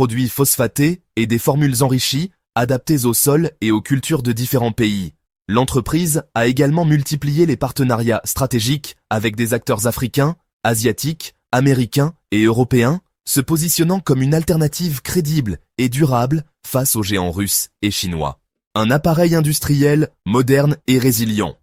produits phosphatés et des formules enrichies, adaptées aux sols et aux cultures de différents pays. L'entreprise a également multiplié les partenariats stratégiques avec des acteurs africains, asiatiques, américains et européens, se positionnant comme une alternative crédible et durable face aux géants russes et chinois. Un appareil industriel moderne et résilient.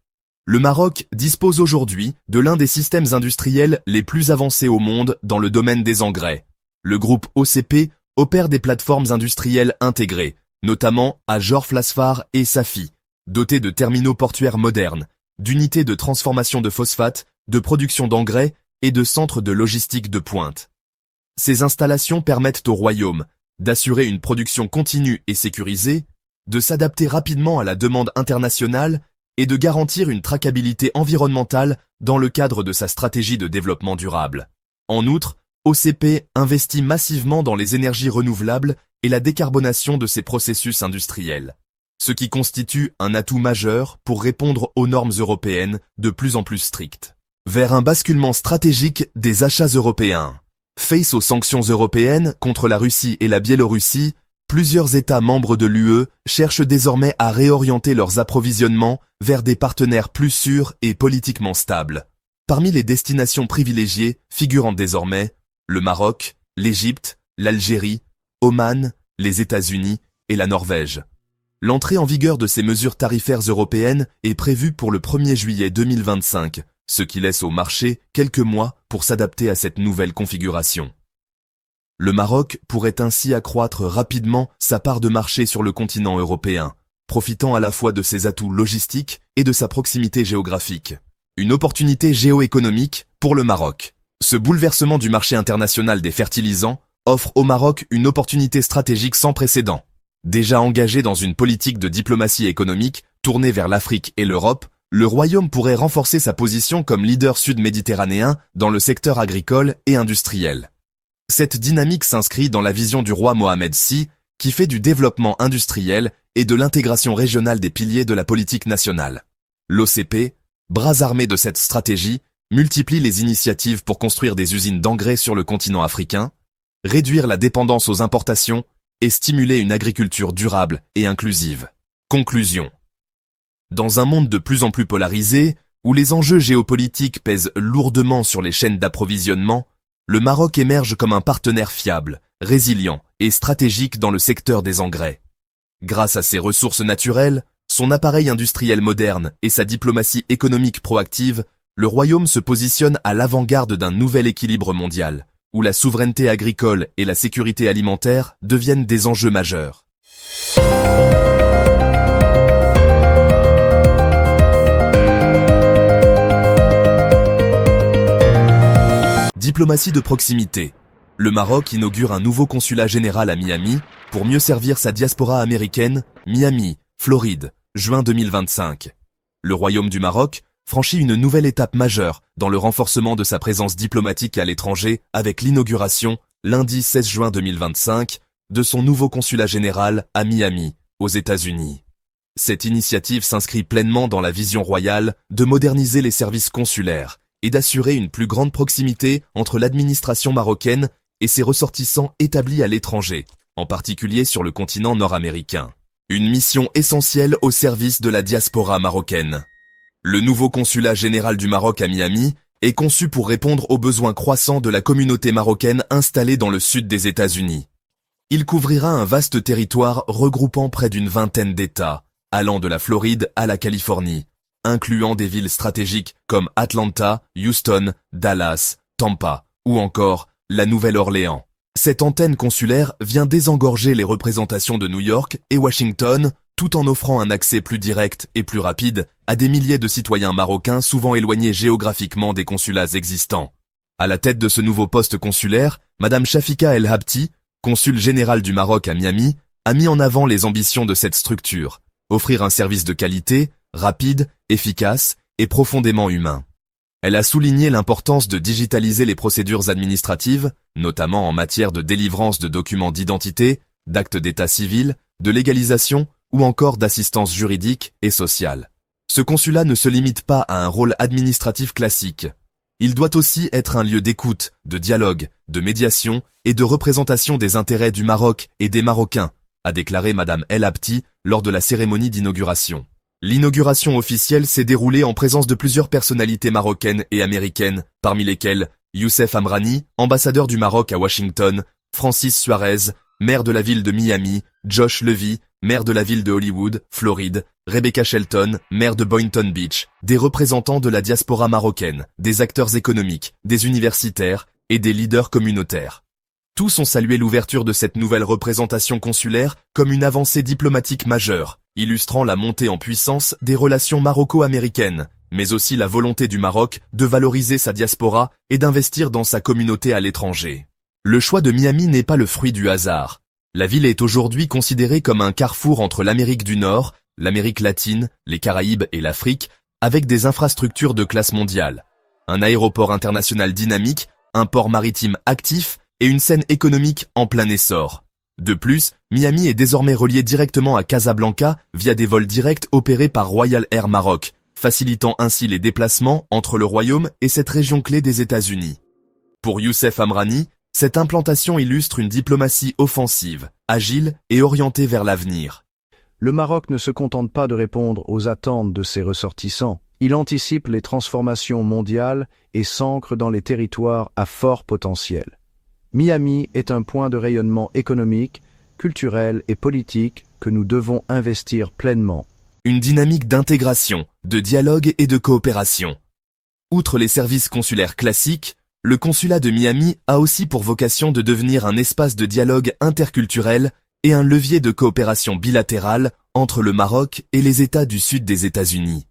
Le Maroc dispose aujourd'hui de l'un des systèmes industriels les plus avancés au monde dans le domaine des engrais. Le groupe OCP opère des plateformes industrielles intégrées, notamment à Jorf Lasfar et Safi, dotées de terminaux portuaires modernes, d'unités de transformation de phosphate, de production d'engrais et de centres de logistique de pointe. Ces installations permettent au royaume d'assurer une production continue et sécurisée, de s'adapter rapidement à la demande internationale et de garantir une traçabilité environnementale dans le cadre de sa stratégie de développement durable. En outre, OCP investit massivement dans les énergies renouvelables et la décarbonation de ses processus industriels, ce qui constitue un atout majeur pour répondre aux normes européennes de plus en plus strictes. Vers un basculement stratégique des achats européens. Face aux sanctions européennes contre la Russie et la Biélorussie, plusieurs États membres de l'UE cherchent désormais à réorienter leurs approvisionnements vers des partenaires plus sûrs et politiquement stables. Parmi les destinations privilégiées figurent désormais le Maroc, l'Égypte, l'Algérie, Oman, les États-Unis et la Norvège. L'entrée en vigueur de ces mesures tarifaires européennes est prévue pour le 1er juillet 2025, ce qui laisse au marché quelques mois pour s'adapter à cette nouvelle configuration. Le Maroc pourrait ainsi accroître rapidement sa part de marché sur le continent européen, profitant à la fois de ses atouts logistiques et de sa proximité géographique. Une opportunité géoéconomique pour le Maroc. Ce bouleversement du marché international des fertilisants offre au Maroc une opportunité stratégique sans précédent. Déjà engagé dans une politique de diplomatie économique tournée vers l'Afrique et l'Europe, le Royaume pourrait renforcer sa position comme leader sud-méditerranéen dans le secteur agricole et industriel. Cette dynamique s'inscrit dans la vision du roi Mohamed VI, qui fait du développement industriel et de l'intégration régionale des piliers de la politique nationale. L'OCP, bras armé de cette stratégie, multiplie les initiatives pour construire des usines d'engrais sur le continent africain, réduire la dépendance aux importations et stimuler une agriculture durable et inclusive. Conclusion. Dans un monde de plus en plus polarisé, où les enjeux géopolitiques pèsent lourdement sur les chaînes d'approvisionnement, le Maroc émerge comme un partenaire fiable, résilient et stratégique dans le secteur des engrais. Grâce à ses ressources naturelles, son appareil industriel moderne et sa diplomatie économique proactive, le Royaume se positionne à l'avant-garde d'un nouvel équilibre mondial, où la souveraineté agricole et la sécurité alimentaire deviennent des enjeux majeurs. Diplomatie de proximité. Le Maroc inaugure un nouveau consulat général à Miami pour mieux servir sa diaspora américaine, Miami, Floride, juin 2025. Le Royaume du Maroc franchit une nouvelle étape majeure dans le renforcement de sa présence diplomatique à l'étranger avec l'inauguration, lundi 16 juin 2025, de son nouveau consulat général à Miami, aux États-Unis. Cette initiative s'inscrit pleinement dans la vision royale de moderniser les services consulaires et d'assurer une plus grande proximité entre l'administration marocaine et ses ressortissants établis à l'étranger, en particulier sur le continent nord-américain. Une mission essentielle au service de la diaspora marocaine. Le nouveau consulat général du Maroc à Miami est conçu pour répondre aux besoins croissants de la communauté marocaine installée dans le sud des États-Unis. Il couvrira un vaste territoire regroupant près d'une vingtaine d'États, allant de la Floride à la Californie, incluant des villes stratégiques comme Atlanta, Houston, Dallas, Tampa ou encore la Nouvelle-Orléans. Cette antenne consulaire vient désengorger les représentations de New York et Washington tout en offrant un accès plus direct et plus rapide à des milliers de citoyens marocains souvent éloignés géographiquement des consulats existants. À la tête de ce nouveau poste consulaire, Madame Shafika El Habti, consul général du Maroc à Miami, a mis en avant les ambitions de cette structure, offrir un service de qualité, rapide, efficace et profondément humain. Elle a souligné l'importance de digitaliser les procédures administratives, notamment en matière de délivrance de documents d'identité, d'actes d'état civil, de légalisation ou encore d'assistance juridique et sociale. Ce consulat ne se limite pas à un rôle administratif classique. Il doit aussi être un lieu d'écoute, de dialogue, de médiation et de représentation des intérêts du Maroc et des Marocains, a déclaré Madame El Habti lors de la cérémonie d'inauguration. L'inauguration officielle s'est déroulée en présence de plusieurs personnalités marocaines et américaines, parmi lesquelles Youssef Amrani, ambassadeur du Maroc à Washington, Francis Suarez, maire de la ville de Miami, Josh Levy, maire de la ville de Hollywood, Floride, Rebecca Shelton, maire de Boynton Beach, des représentants de la diaspora marocaine, des acteurs économiques, des universitaires et des leaders communautaires. Tous ont salué l'ouverture de cette nouvelle représentation consulaire comme une avancée diplomatique majeure, illustrant la montée en puissance des relations maroco-américaines, mais aussi la volonté du Maroc de valoriser sa diaspora et d'investir dans sa communauté à l'étranger. Le choix de Miami n'est pas le fruit du hasard. La ville est aujourd'hui considérée comme un carrefour entre l'Amérique du Nord, l'Amérique latine, les Caraïbes et l'Afrique, avec des infrastructures de classe mondiale. Un aéroport international dynamique, un port maritime actif et une scène économique en plein essor. De plus, Miami est désormais relié directement à Casablanca via des vols directs opérés par Royal Air Maroc, facilitant ainsi les déplacements entre le royaume et cette région clé des États-Unis. Pour Youssef Amrani, cette implantation illustre une diplomatie offensive, agile et orientée vers l'avenir. Le Maroc ne se contente pas de répondre aux attentes de ses ressortissants, il anticipe les transformations mondiales et s'ancre dans les territoires à fort potentiel. Miami est un point de rayonnement économique, culturel et politique que nous devons investir pleinement. Une dynamique d'intégration, de dialogue et de coopération. Outre les services consulaires classiques, le consulat de Miami a aussi pour vocation de devenir un espace de dialogue interculturel et un levier de coopération bilatérale entre le Maroc et les États du sud des États-Unis.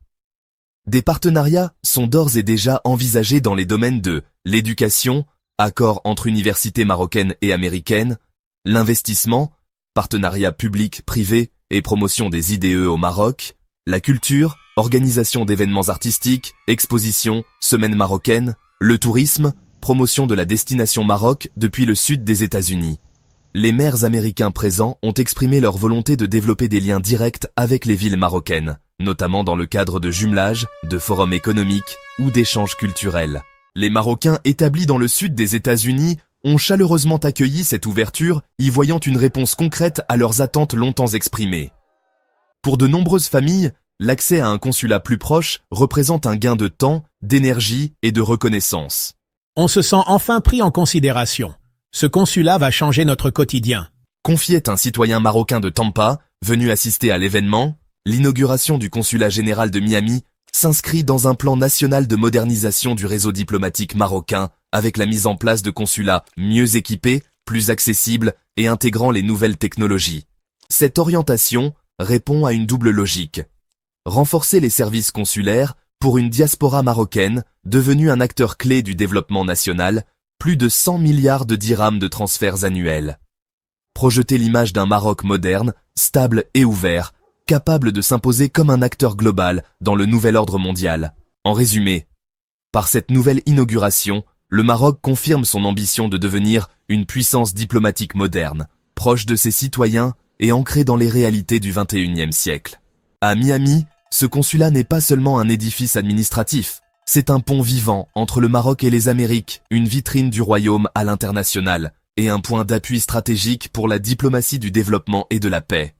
Des partenariats sont d'ores et déjà envisagés dans les domaines de l'éducation, accords entre universités marocaines et américaines, l'investissement, partenariat public-privé et promotion des IDE au Maroc, la culture, organisation d'événements artistiques, expositions, semaines marocaines, le tourisme, promotion de la destination Maroc depuis le sud des États-Unis. Les maires américains présents ont exprimé leur volonté de développer des liens directs avec les villes marocaines, notamment dans le cadre de jumelage, de forums économiques ou d'échanges culturels. Les Marocains établis dans le sud des États-Unis ont chaleureusement accueilli cette ouverture, y voyant une réponse concrète à leurs attentes longtemps exprimées. Pour de nombreuses familles, l'accès à un consulat plus proche représente un gain de temps, d'énergie et de reconnaissance. On se sent enfin pris en considération. Ce consulat va changer notre quotidien. Confiait un citoyen marocain de Tampa, venu assister à l'événement, l'inauguration du consulat général de Miami s'inscrit dans un plan national de modernisation du réseau diplomatique marocain avec la mise en place de consulats mieux équipés, plus accessibles et intégrant les nouvelles technologies. Cette orientation répond à une double logique. Renforcer les services consulaires pour une diaspora marocaine devenue un acteur clé du développement national, plus de 100 milliards de dirhams de transferts annuels. Projeter l'image d'un Maroc moderne, stable et ouvert, capable de s'imposer comme un acteur global dans le nouvel ordre mondial. En résumé, par cette nouvelle inauguration, le Maroc confirme son ambition de devenir une puissance diplomatique moderne, proche de ses citoyens et ancrée dans les réalités du XXIe siècle. À Miami, ce consulat n'est pas seulement un édifice administratif, c'est un pont vivant entre le Maroc et les Amériques, une vitrine du royaume à l'international, et un point d'appui stratégique pour la diplomatie du développement et de la paix.